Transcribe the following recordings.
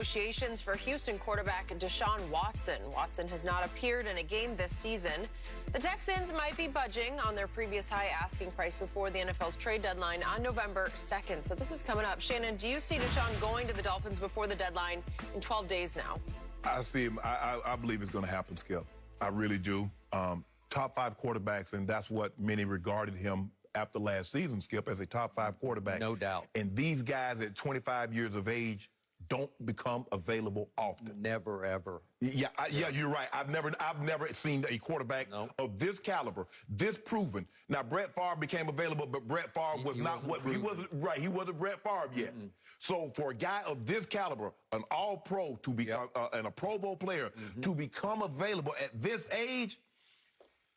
Negotiations for Houston quarterback Deshaun Watson. Watson has not appeared in a game this season. The Texans might be budging on their previous high asking price before the NFL's trade deadline on November 2nd. So this is coming up. Shannon, do you see Deshaun going to the Dolphins before the deadline in 12 days now? I see him. I believe it's going to happen, Skip. I really do. Top 5 quarterbacks, and that's what many regarded him after last season, Skip, as a top 5 quarterback. No doubt. And these guys at 25 years of age don't become available often. Never, ever. Yeah, you're right. I've never seen a quarterback of this caliber, this proven. Now, Brett Favre became available, but Brett Favre was not what he wasn't. Right, he wasn't Brett Favre yet. So for a guy of this caliber, an All-Pro to become and a Pro Bowl player to become available at this age,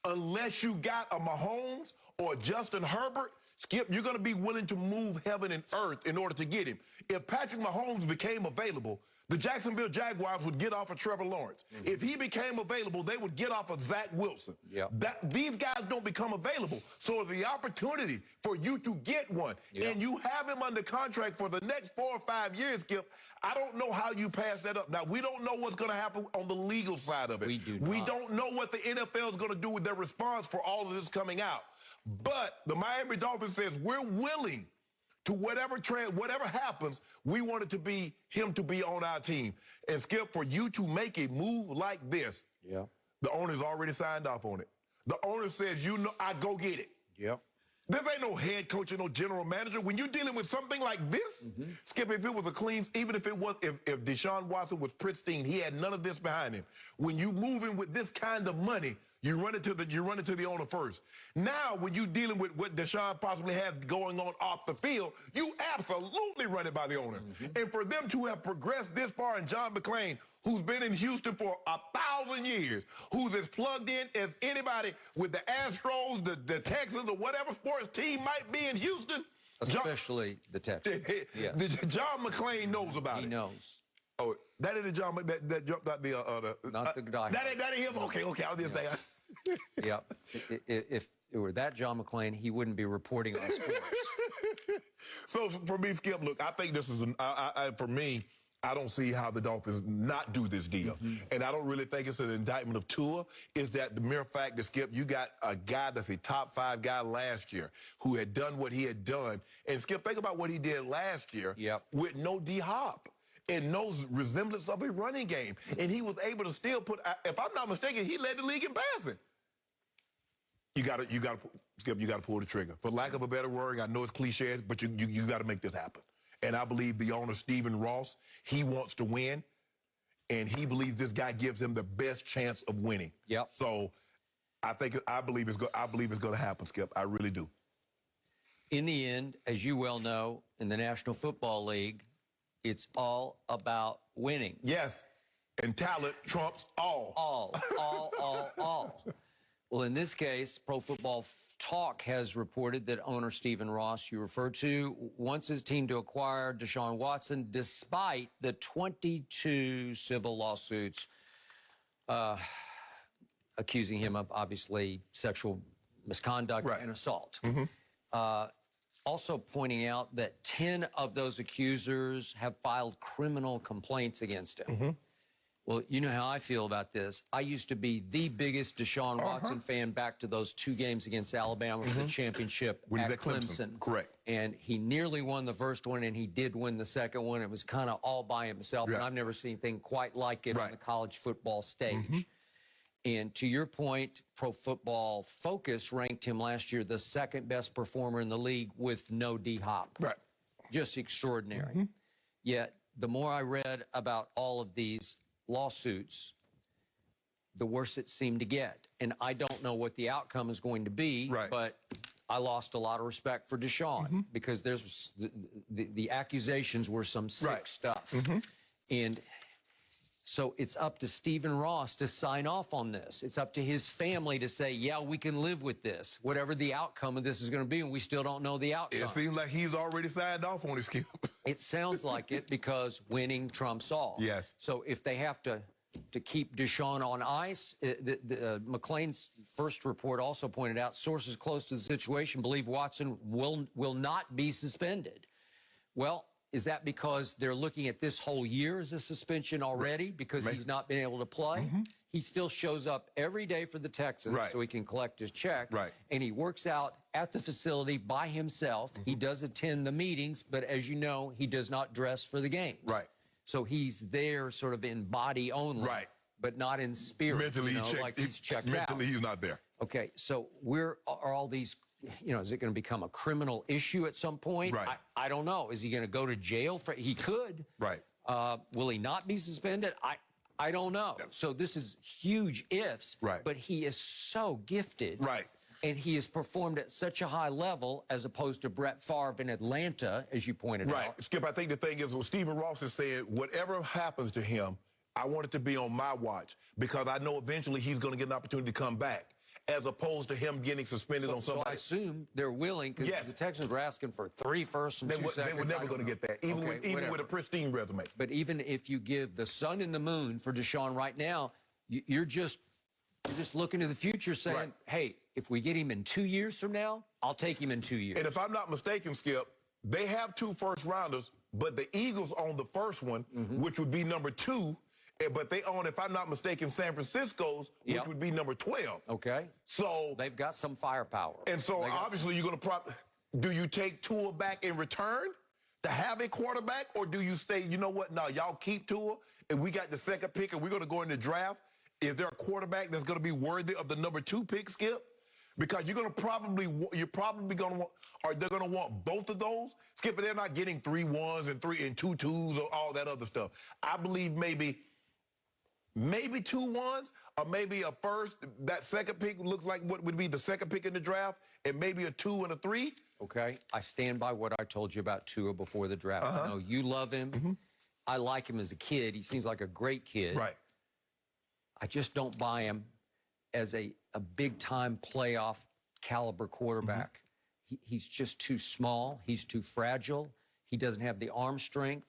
unless you got a Mahomes or Justin Herbert, Skip, you're going to be willing to move heaven and earth in order to get him. If Patrick Mahomes became available, the Jacksonville Jaguars would get off of Trevor Lawrence. If he became available, they would get off of Zach Wilson. These guys don't become available. So the opportunity for you to get one, and you have him under contract for the next 4 or 5 years, Skip, I don't know how you pass that up. Now, we don't know what's going to happen on the legal side of it. We do not. We don't know what the NFL is going to do with their response for all of this coming out. But the Miami Dolphins says we're willing to whatever happens, we want it to be him to be on our team. And Skip, for you to make a move like this, the owner's already signed off on it. The owner says, I go get it. This ain't no head coach and no general manager. When you're dealing with something like this, Skip, if it was a clean, even if Deshaun Watson was pristine, he had none of this behind him. When you move in with this kind of money, you run it to the owner first. Now, when you're dealing with what Deshaun possibly has going on off the field, you absolutely run it by the owner. And for them to have progressed this far, and John McClain, who's been in Houston for 1,000 years, who's as plugged in as anybody with the Astros, the Texans, or whatever sports team might be in Houston. Especially the Texans. John McClain knows about it. He knows. Oh, that ain't the John that jumped out the not the guy. That ain't him. Okay. I was just saying. If it were that John McClain, he wouldn't be reporting on sports. So for me, Skip, look, I think this is for me, I don't see how the Dolphins not do this deal. And I don't really think it's an indictment of Tua. It's that the mere fact that, Skip, you got a guy that's a top 5 guy last year who had done what he had done. And, Skip, think about what he did last year with no D-Hop and no resemblance of a running game. And he was able to still put, if I'm not mistaken, he led the league in passing. You got to, Skip, you got to pull the trigger. For lack of a better word, I know it's cliche, but you got to make this happen. And I believe the owner, Stephen Ross, he wants to win, and he believes this guy gives him the best chance of winning. So I believe it's going to happen, Skip. I really do. In the end, as you well know, in the National Football League, it's all about winning. Yes, and talent trumps all. All. Well, in this case, Pro Football Talk has reported that owner Stephen Ross, you referred to, wants his team to acquire Deshaun Watson despite the 22 civil lawsuits accusing him of, obviously, sexual misconduct and assault. Also pointing out that 10 of those accusers have filed criminal complaints against him. Well, you know how I feel about this. I used to be the biggest Deshaun Watson fan back to those 2 games against Alabama for the championship at Clemson. Correct. And he nearly won the first one, and he did win the second one. It was kind of all by himself, and I've never seen anything quite like it on the college football stage. And to your point, Pro Football Focus ranked him last year the 2nd best performer in the league with no D-Hop. Just extraordinary. Yet, the more I read about all of these lawsuits, the worse it seemed to get. And I don't know what the outcome is going to be, but I lost a lot of respect for Deshaun because there's the accusations were some sick stuff. And so it's up to Stephen Ross to sign off on this. It's up to his family to say, yeah, we can live with this, whatever the outcome of this is going to be, and we still don't know the outcome. It seems like he's already signed off on his Skip. It sounds like it because winning trumps all. So if they have to keep Deshaun on ice, McClain's first report also pointed out sources close to the situation believe Watson will not be suspended. Well, is that because they're looking at this whole year as a suspension already because he's not been able to play? He still shows up every day for the Texans so he can collect his check. And he works out at the facility by himself. He does attend the meetings, but as you know, he does not dress for the games. So he's there sort of in body only, but not in spirit. Mentally, like he's checked mentally out. He's not there. Okay, so are all these, is it going to become a criminal issue at some point? I don't know. Is he going to go to jail? He could. Will he not be suspended? I don't know. So this is huge ifs, but he is so gifted. And he has performed at such a high level as opposed to Brett Favre in Atlanta, as you pointed out. Skip, I think the thing is what Stephen Ross is saying, whatever happens to him, I want it to be on my watch because I know eventually he's going to get an opportunity to come back as opposed to him getting suspended on somebody. So I assume they're willing because the Texans were asking for 3 firsts and 2 seconds. They were never going to get that, even with a pristine resume. But even if you give the sun and the moon for Deshaun right now, you're just looking to the future saying, hey, if we get him in 2 years from now, I'll take him in 2 years. And if I'm not mistaken, Skip, they have 2 first-rounders, but the Eagles own the first one, which would be number 2. But they own, if I'm not mistaken, San Francisco's, which would be number 12. Okay. So they've got some firepower. And so obviously you're going to do you take Tua back in return to have a quarterback, or do you say, you know what, no, y'all keep Tua, and we got the second pick, and we're going to go in the draft? Is there a quarterback that's going to be worthy of the number 2 pick, Skip? Because you're probably going to want, or they're going to want both of those. Skip, but they're not getting 3 1s and 2 2s or all that other stuff. I believe maybe 2 1s or maybe a first. That second pick looks like what would be the second pick in the draft, and maybe a 2 and a 3. Okay, I stand by what I told you about Tua before the draft. I know you love him. I like him as a kid. He seems like a great kid. I just don't buy him as a big-time playoff caliber quarterback. He's just too small. He's too fragile. He doesn't have the arm strength.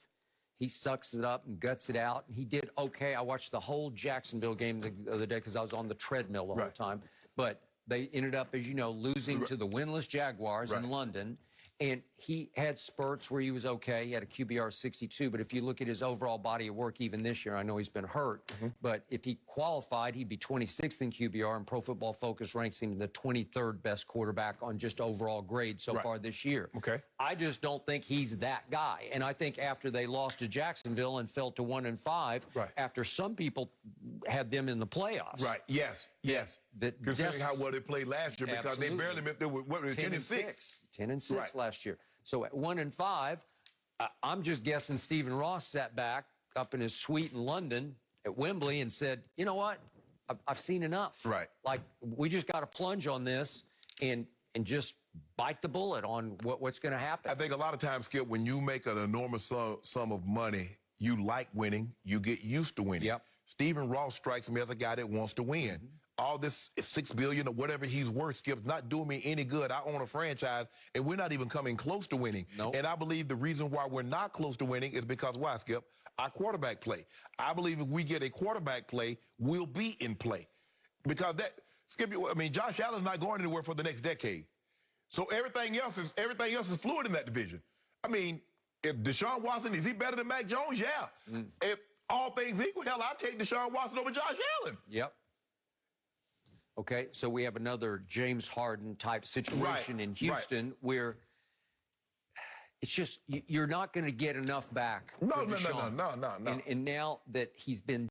He sucks it up and guts it out. He did okay. I watched the whole Jacksonville game the other day because I was on the treadmill the whole time. But they ended up, as you know, losing to the winless Jaguars in London. And he had spurts where he was okay. He had a QBR of 62. But if you look at his overall body of work, even this year, I know he's been hurt. But if he qualified, he'd be 26th in QBR. And Pro Football Focus ranks him the 23rd best quarterback on just overall grade so far this year. I just don't think he's that guy. And I think after they lost to Jacksonville and fell to 1-5, after some people had them in the playoffs. Yes. Considering how well they played last year, because they barely met there with 10-6. 10-6 last year. So at 1-5, I'm just guessing Stephen Ross sat back up in his suite in London at Wembley and said, you know what? I've seen enough. Like, we just got to plunge on this and just bite the bullet on what's going to happen. I think a lot of times, Skip, when you make an enormous sum of money, you like winning, you get used to winning. Stephen Ross strikes me as a guy that wants to win. All this $6 billion or whatever he's worth, Skip's not doing me any good. I own a franchise, and we're not even coming close to winning. And I believe the reason why we're not close to winning is because, why, Skip? Our quarterback play. I believe if we get a quarterback play, we'll be in play. Because that, Skip, I mean, Josh Allen's not going anywhere for the next decade. So everything else is fluid in that division. I mean, if Deshaun Watson, is he better than Mac Jones? Yeah. If all things equal, hell, I'll take Deshaun Watson over Josh Allen. Okay, so we have another James Harden type situation in Houston where it's just, you're not going to get enough back. No. And now that he's been